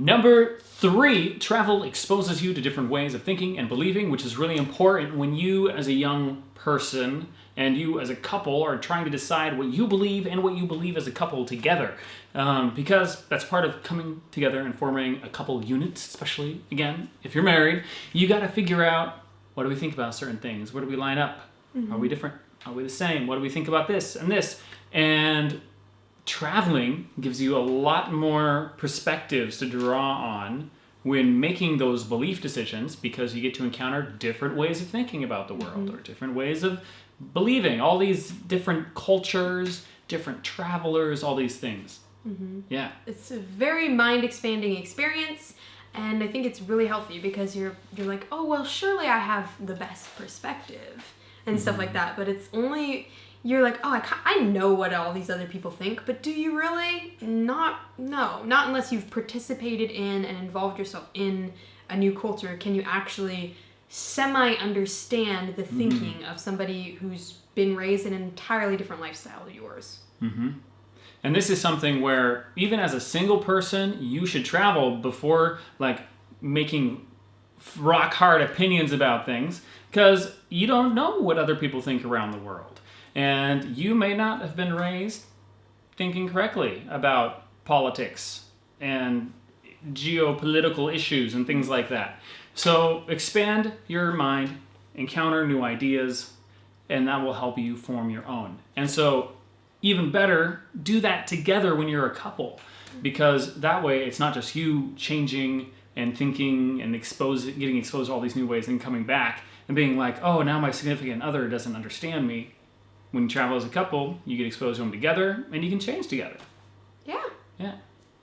Number 3, travel exposes you to different ways of thinking and believing, which is really important when you as a young person and you as a couple are trying to decide what you believe and what you believe as a couple together. Because that's part of coming together and forming a couple unit, especially, again, if you're married. You got to figure out, what do we think about certain things? Where do we line up? Are we different? Are we the same? What do we think about this and this? And traveling gives you a lot more perspectives to draw on when making those belief decisions, because you get to encounter different ways of thinking about the world or different ways of believing, all these different cultures, different travelers, all these things. Yeah. It's a very mind-expanding experience, and I think it's really healthy because you're like, oh, well, surely I have the best perspective and stuff like that, but it's only... You're like, oh, I know what all these other people think, but do you really? No, not unless you've participated in and involved yourself in a new culture can you actually semi-understand the thinking of somebody who's been raised in an entirely different lifestyle than yours. And this is something where even as a single person, you should travel before like making rock hard opinions about things, because you don't know what other people think around the world. And you may not have been raised thinking correctly about politics and geopolitical issues and things like that. So expand your mind, encounter new ideas, and that will help you form your own. And so even better, do that together when you're a couple, because that way it's not just you changing and thinking and getting exposed to all these new ways and coming back and being like, oh, now my significant other doesn't understand me. When you travel as a couple, you get exposed to them together, and you can change together. Yeah. Yeah.